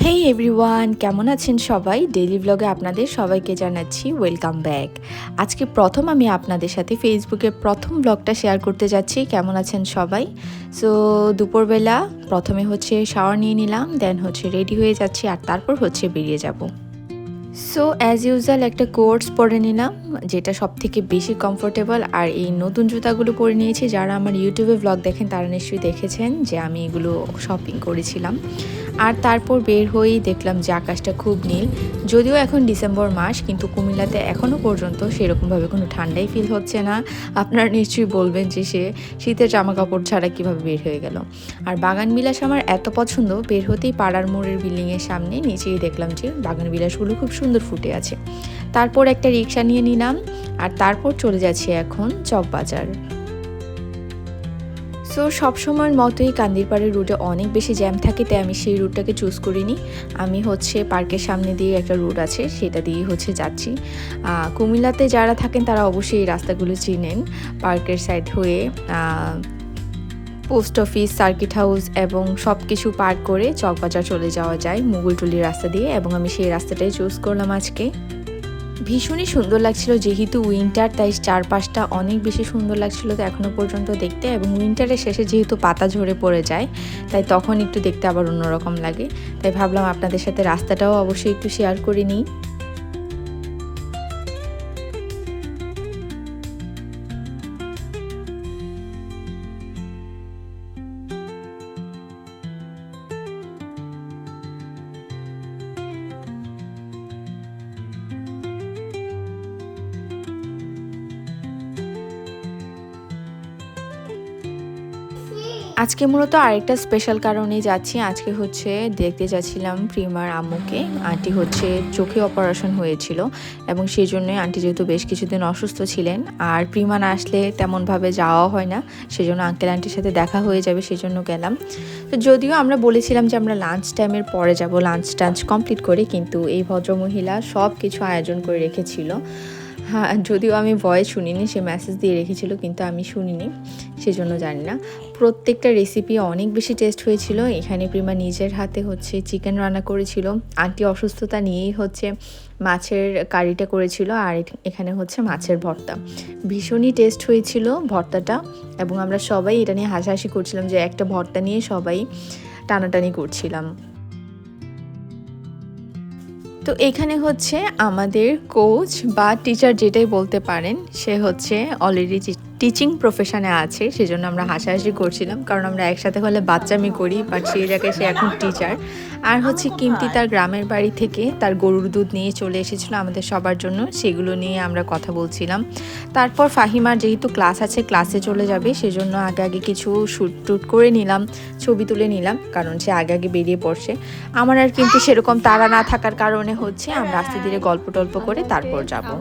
হেই everyone, কেমন আছেন সবাই? ডেইলি ব্লগে আপনাদের সবাইকে জানাচ্ছি ওয়েলকাম ব্যাক। আজকে প্রথম আমি আপনাদের সাথে ফেসবুকের প্রথম ব্লগটা শেয়ার করতে যাচ্ছি। কেমন আছেন সবাই? সো দুপুরবেলা প্রথমে হচ্ছে শাওয়ার নিয়ে নিলাম, দেন হচ্ছে রেডি হয়ে যাচ্ছি আর তারপর হচ্ছে বেরিয়ে যাব। সো অ্যাজ ইউজুয়াল একটা কোটস পরে নিলাম, যেটা সব থেকে বেশি কমফোর্টেবল। আর এই নতুন জুতাগুলো পরে নিয়েছি। যারা আমার ইউটিউবে ব্লগ দেখেন তারা নিশ্চয়ই দেখেছেন যে আমি এগুলো শপিং করেছিলাম। আর তারপর বের হয়েই দেখলাম যে আকাশটা খুব নীল। যদিও এখন ডিসেম্বর মাস, কিন্তু কুমিল্লাতে এখনও পর্যন্ত সেরকমভাবে কোনো ঠান্ডাই ফিল হচ্ছে না। আপনারা নিশ্চয়ই বলবেন যে সে শীতের জামা কাপড় ছাড়া কীভাবে বের হয়ে গেল। আর বাগান বিলাস আমার এত পছন্দ, বের হতেই পাড়ার মোড়ের বিল্ডিংয়ের সামনে নিচেই দেখলাম যে বাগান বিলাসগুলো খুব সুন্দর ফুটে আছে। তারপর একটা রিক্সা নিয়ে নিলাম আর তারপর চলে যাচ্ছি এখন চকবাজার। সো সবসময়ের মতোই কান্দিরপাড়ের রুটে অনেক বেশি জ্যাম থাকে, তাই আমি সেই রুটটাকে চুজ করিনি। আমি হচ্ছে পার্কের সামনে দিয়ে একটা রুট আছে, সেটা দিয়েই হচ্ছে যাচ্ছি। কুমিল্লাতে যারা থাকেন তারা অবশ্যই এই রাস্তাগুলো চিনেন। পার্কের সাইড হয়ে পোস্ট অফিস, সার্কিট হাউস এবং সব কিছু পার করে চকবাজার চলে যাওয়া যায় মুগলটুলির রাস্তা দিয়ে, এবং আমি সেই রাস্তাটাই চুজ করলাম আজকে। ভীষণই সুন্দর লাগছিল, যেহেতু উইন্টার তাই চারপাশটা অনেক বেশি সুন্দর লাগছিল তো এখনও পর্যন্ত দেখতে। এবং উইন্টারের শেষে যেহেতু পাতা ঝরে পড়ে যায়, তাই তখন একটু দেখতে আবার অন্যরকম লাগে। তাই ভাবলাম আপনাদের সাথে রাস্তাটাও অবশ্যই একটু শেয়ার করে নিই। আজকে মূলত আরেকটা স্পেশাল কারণেই যাচ্ছি। আজকে হচ্ছে দেখতে যাচ্ছিলাম প্রিমার আম্মুকে। আন্টি হচ্ছে চোখে অপারেশন হয়েছিল এবং সেই জন্যই আন্টি যেহেতু বেশ কিছুদিন অসুস্থ ছিলেন, আর প্রিমা না আসলে তেমনভাবে যাওয়া হয় না, সেজন্য আঙ্কেল আন্টির সাথে দেখা হয়ে যাবে সেজন্য গেলাম। তো যদিও আমরা বলেছিলাম যে আমরা লাঞ্চ টাইমের পরে যাব, লাঞ্চ টাঞ্চ কমপ্লিট করে, কিন্তু এই ভদ্রমহিলা সব কিছু আয়োজন করে রেখেছিল। হ্যাঁ, যদিও আমি ভয়েস শুনিনি, সে মেসেজ দিয়ে রেখেছিল কিন্তু আমি শুনিনি, সেজন্য জানি না। প্রত্যেকটা রেসিপি অনেক বেশি টেস্ট হয়েছিল। এখানে প্রিমা নিজের হাতে হচ্ছে চিকেন রান্না করেছিল, আন্টি অসুস্থতা নিয়েই হচ্ছে মাছের কারিটা করেছিল, আর এখানে হচ্ছে মাছের ভর্তা। ভীষণই টেস্ট হয়েছিল ভর্তাটা, এবং আমরা সবাই এটা নিয়ে হাসাহাসি করছিলাম যে একটা ভর্তা নিয়ে সবাই টানাটানি করছিলাম। তো এখানে হচ্ছে আমাদের কোচ বা টিচার যেটাই বলতে পারেন, সে হচ্ছে অলরেডি টিচিং প্রফেশনে আছে, সেজন্য আমরা হাসাহাসি করছিলাম, কারণ আমরা একসাথে হলে বাচ্চামি করি, বাট সেই জায়গায় সে এখন টিচার। আর হচ্ছে কিমতি তার গ্রামের বাড়ি থেকে তার গরুর দুধ নিয়ে চলে এসেছিলো আমাদের সবার জন্য, সেগুলো নিয়ে আমরা কথা বলছিলাম। তারপর ফাহিমার যেহেতু ক্লাস আছে, ক্লাসে চলে যাবে, সেজন্য আগে আগে কিছু শ্যুট টুট করে নিলাম, ছবি তুলে নিলাম, কারণ সে আগে আগে বেরিয়ে পড়ছে। আমার আর কিন্তু সেরকম তাড়া না থাকার কারণে হচ্ছে আমরা আস্তে ধীরে গল্প টল্প করে তারপর যাবো।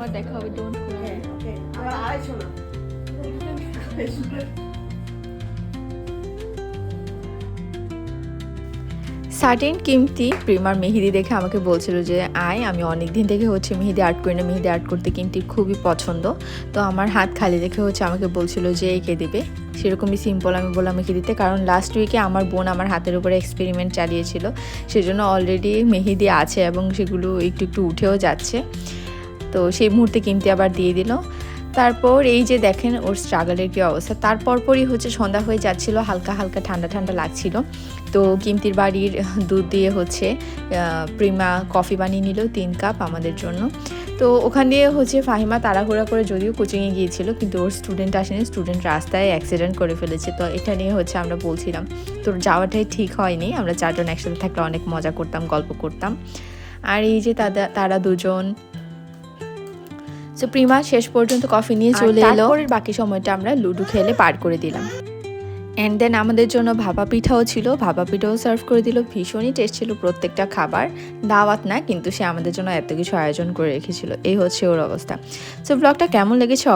সার্টেন কিমতি প্রিমার মেহেদি দেখে আমাকে বলছিল যে আয়, আমি অনেক দিন থেকে হচ্ছে মেহেদি আর্ট করি না, মেহেদি আর্ট করতে কিমতির খুবই পছন্দ। তো আমার হাত খালি দেখে হচ্ছে আমাকে বলছিল যে এঁকে দেবে, সেরকমই সিম্পল আমি বললাম এঁকে দিতে, কারণ লাস্ট উইকে আমার বোন আমার হাতের উপরে এক্সপেরিমেন্ট চালিয়েছিল, সেজন্য অলরেডি মেহেদি আছে এবং সেগুলো একটু একটু উঠেও যাচ্ছে। তো সেই মুহূর্তে কিমতি আবার দিয়ে দিল। তারপর এই যে দেখেন ওর স্ট্রাগলের কী অবস্থা। তারপরই হচ্ছে সন্ধ্যা হয়ে যাচ্ছিল, হালকা হালকা ঠান্ডা ঠান্ডা লাগছিল। তো কিমতির বাড়ির দুধ দিয়ে হচ্ছে প্রিমা কফি বানিয়ে নিল 3 কাপ আমাদের জন্য। তো ওখান দিয়ে হচ্ছে ফাহিমা তাড়াহুড়া করে যদিও কোচিংয়ে গিয়েছিল, কিন্তু ওর স্টুডেন্ট আসেনি, স্টুডেন্ট রাস্তায় অ্যাক্সিডেন্ট করে ফেলেছে। তো এটা নিয়ে হচ্ছে আমরা বলছিলাম, তোর যাওয়াটাই ঠিক হয়নি, আমরা 4 জন একসাথে থাকলে অনেক মজা করতাম, গল্প করতাম। আর এই যে তারা দুজন। তো প্রিমা শেষ পর্যন্ত কফি নিয়ে চলে এলো, বাকি সময়টা আমরা লুডো খেলে পার করে দিলাম। অ্যান্ড দেন আমাদের জন্য ভাপা পিঠাও ছিল, ভাপা পিঠাও সার্ভ করে দিল। ভীষণই টেস্ট ছিল প্রত্যেকটা খাবার, দাওয়াত না, কিন্তু সে আমাদের জন্য এত কিছু আয়োজন করে রেখেছিল। এই হচ্ছে ওর অবস্থা। সো ব্লগটা কেমন লেগেছে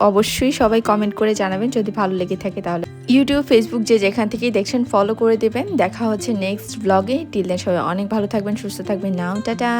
অবশ্যই সবাই কমেন্ট করে জানাবেন। যদি ভালো লেগে থাকে তাহলে ইউটিউব, ফেসবুক যে যেখান থেকেই দেখছেন ফলো করে দেবেন। দেখা হচ্ছে নেক্সট ব্লগে। টিল দেন সবাই অনেক ভালো থাকবেন, সুস্থ থাকবেন। নাও টাটা।